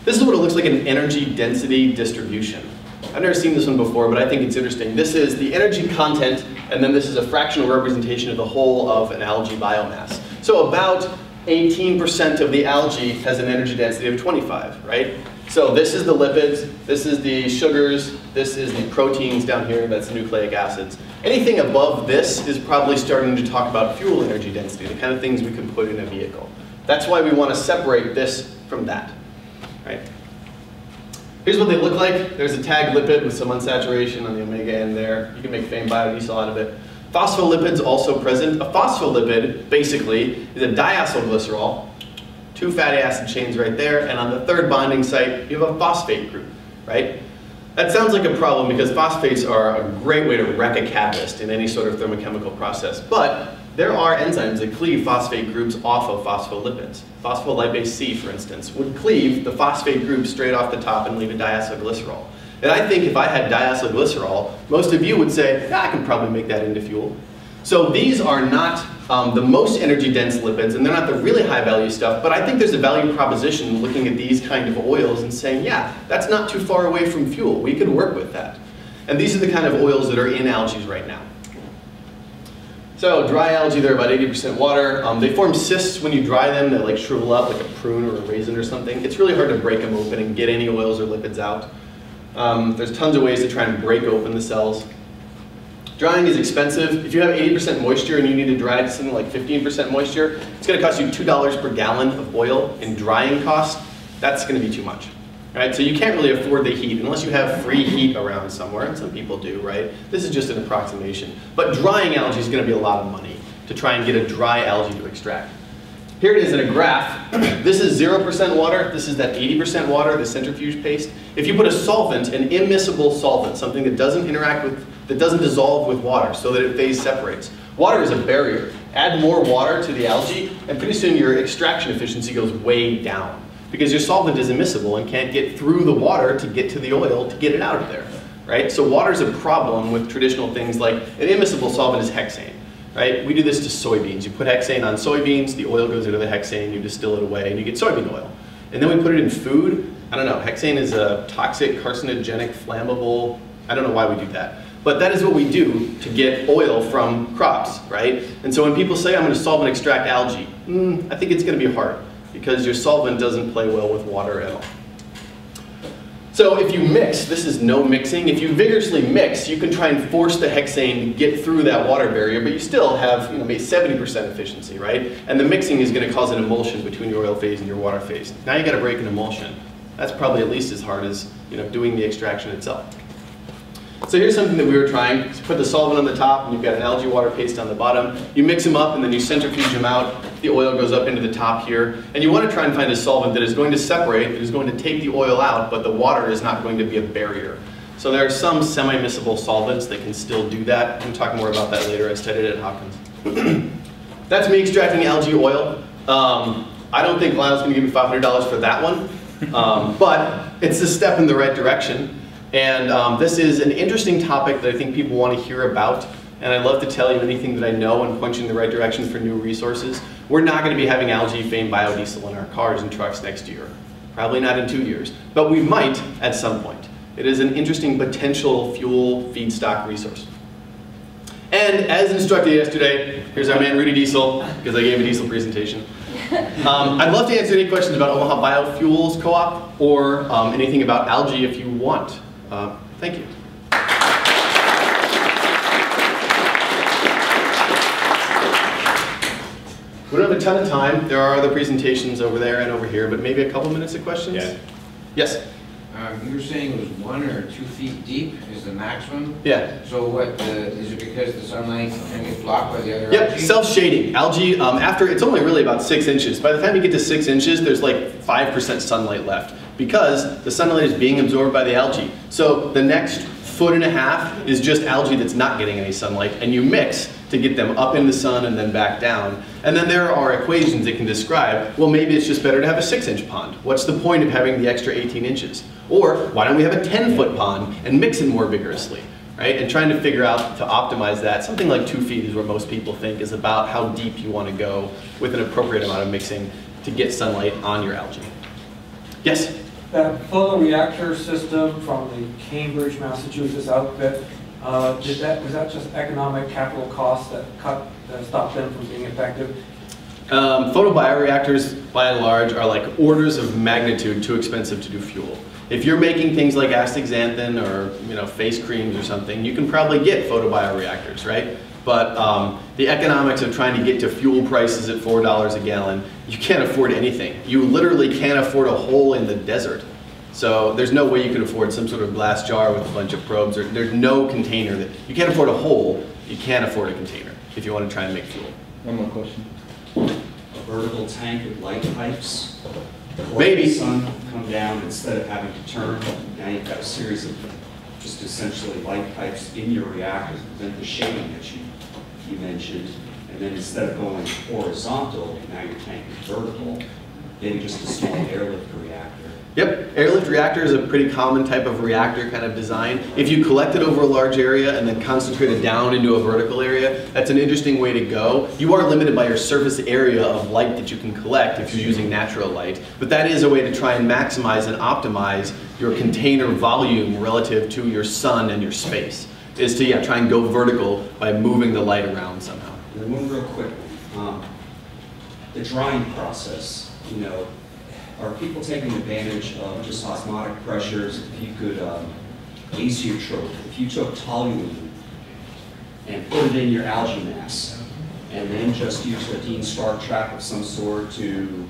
Speaker 1: This is what it looks like in an energy density distribution. I've never seen this one before, but I think it's interesting. This is the energy content, and then this is a fractional representation of the whole of an algae biomass. So about 18% of the algae has an energy density of 25, right? So this is the lipids, this is the sugars, this is the proteins down here, that's the nucleic acids. Anything above this is probably starting to talk about fuel energy density, the kind of things we can put in a vehicle. That's why we want to separate this from that, right? Here's what they look like. There's a tag lipid with some unsaturation on the omega end there. You can make FAME biodiesel out of it. Phospholipids also present. A phospholipid, basically, is a diacylglycerol, 2 fatty acid chains right there, and on the third bonding site, you have a phosphate group, right? That sounds like a problem because phosphates are a great way to wreck a catalyst in any sort of thermochemical process, but there are enzymes that cleave phosphate groups off of phospholipids. Phospholipase C, for instance, would cleave the phosphate group straight off the top and leave a diacylglycerol. And I think if I had diacylglycerol, most of you would say, yeah, I can probably make that into fuel. So these are not the most energy dense lipids, and they're not the really high value stuff, but I think there's a value proposition looking at these kind of oils and saying, yeah, that's not too far away from fuel. We could work with that. And these are the kind of oils that are in algae right now. So dry algae, they're about 80% water. They form cysts when you dry them. They like shrivel up like a prune or a raisin or something. It's really hard to break them open and get any oils or lipids out. There's tons of ways to try and break open the cells. Drying is expensive. If you have 80% moisture and you need to dry to something like 15% moisture, it's going to cost you $2 per gallon of oil in drying cost. That's going to be too much. Right? So you can't really afford the heat unless you have free heat around somewhere, and some people do, right? This is just an approximation. But drying algae is going to be a lot of money to try and get a dry algae to extract. Here it is in a graph. This is 0% water. This is that 80% water, the centrifuge paste. If you put a solvent, an immiscible solvent, something that doesn't interact with, that doesn't dissolve with water so that it phase separates. Water is a barrier. Add more water to the algae, and pretty soon your extraction efficiency goes way down because your solvent is immiscible and can't get through the water to get to the oil to get it out of there, right? So water is a problem with traditional things like an immiscible solvent is hexane. Right? We do this to soybeans. You put hexane on soybeans, the oil goes into the hexane, you distill it away, and you get soybean oil. And then we put it in food. I don't know, hexane is a toxic, carcinogenic, flammable, I don't know why we do that. But that is what we do to get oil from crops, right? And so when people say, I'm going to solvent extract algae, I think it's going to be hard because your solvent doesn't play well with water at all. So if you mix, this is no mixing, if you vigorously mix, you can try and force the hexane to get through that water barrier, but you still have maybe 70% efficiency, right? And the mixing is going to cause an emulsion between your oil phase and your water phase. Now you got to break an emulsion. That's probably at least as hard as doing the extraction itself. So here's something that we were trying. So put the solvent on the top, and you've got an algae water paste on the bottom. You mix them up, and then you centrifuge them out. The oil goes up into the top here. And you want to try and find a solvent that is going to separate, that is going to take the oil out, but the water is not going to be a barrier. So there are some semi-miscible solvents that can still do that. I'm talking more about that later. I studied it at Hopkins. That's me extracting algae oil. I don't think Lyle's going to give me $500 for that one, but it's a step in the right direction. And this is an interesting topic that I think people want to hear about. And I'd love to tell you anything that I know and point you in the right direction for new resources. We're not going to be having algae FAME biodiesel in our cars and trucks next year. Probably not in 2 years. But we might at some point. It is an interesting potential fuel feedstock resource. And as instructed yesterday, here's our man Rudy Diesel, because I gave a diesel presentation. I'd love to answer any questions about Omaha Biofuels Co-op or anything about algae if you want. Thank you. We don't have a ton of time. There are other presentations over there and over here, but maybe a couple minutes of questions?
Speaker 3: Yeah.
Speaker 1: Yes?
Speaker 5: You were saying it was 1 or 2 feet deep is the maximum?
Speaker 1: Yeah.
Speaker 5: So what, is it because the sunlight can get blocked by the other
Speaker 1: Yep,
Speaker 5: algae?
Speaker 1: self-shading. Algae, after, it's only really about 6 inches. By the time you get to 6 inches, there's like 5% sunlight left because the sunlight is being absorbed by the algae. So the next 1.5 feet is just algae that's not getting any sunlight, and you mix to get them up in the sun and then back down. And then there are equations that can describe, well, maybe it's just better to have a 6-inch pond. What's the point of having the extra 18 inches? Or why don't we have a 10-foot pond and mix it more vigorously, right? And trying to figure out to optimize that. Something like 2 feet is where most people think is about how deep you want to go with an appropriate amount of mixing to get sunlight on your algae. Yes?
Speaker 8: That photoreactor system from the Cambridge, Massachusetts outfit, was that just economic capital costs that stopped them from being effective?
Speaker 1: Photobioreactors, by and large, are like orders of magnitude too expensive to do fuel. If you're making things like astaxanthin or face creams or something, you can probably get photobioreactors, right? But the economics of trying to get to fuel prices at $4 a gallon, you can't afford anything. You literally can't afford a hole in the desert. So there's no way you can afford some sort of glass jar with a bunch of probes. There's no container that, you can't afford a hole, you can't afford a container if you want to try and make fuel.
Speaker 4: One more question.
Speaker 7: A vertical tank with light pipes.
Speaker 1: Maybe.
Speaker 7: Let the sun come down instead of having to turn. Now you've got a series of just essentially light pipes in your reactor to prevent the shading that you mentioned. And then instead of going horizontal, now your tank is vertical. Then just a small airlift reactor.
Speaker 1: Yep, airlift reactor is a pretty common type of reactor kind of design. If you collect it over a large area and then concentrate it down into a vertical area, that's an interesting way to go. You are limited by your surface area of light that you can collect if you're using natural light, but that is a way to try and maximize and optimize your container volume relative to your sun and your space, is to try and go vertical by moving the light around somehow.
Speaker 7: And then one real quick one. The drying process, are people taking advantage of just osmotic pressures? If you could, azeotrope, if you took toluene and put it in your algae mass, and then just use a Dean Stark trap of some sort to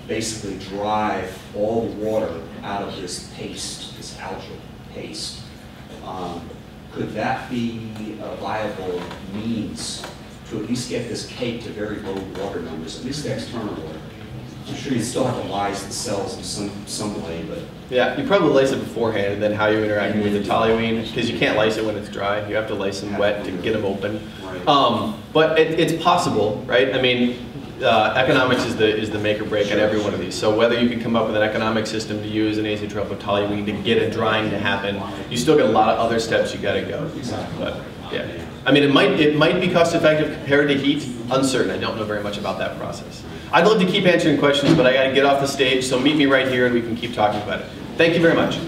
Speaker 7: basically drive all the water out of this paste, this algal paste, could that be a viable means to at least get this cake to very low water numbers, at least the external water? I'm sure you still have to lyse the cells in some way, but...
Speaker 1: Yeah, you probably lyse it beforehand, and then how you're interacting with the toluene, because you can't lyse it when it's dry. You have to lyse them wet to get them open.
Speaker 7: Right.
Speaker 1: But it's possible, right? I mean, economics is the make or break on every one of these. So whether you can come up with an economic system to use an azeotrope of toluene to get a drying to happen, you still got a lot of other steps you got to go.
Speaker 7: Exactly.
Speaker 1: But yeah, I mean, it might be cost effective compared to heat. Uncertain. I don't know very much about that process. I'd love to keep answering questions, but I got to get off the stage. So meet me right here, and we can keep talking about it. Thank you very much.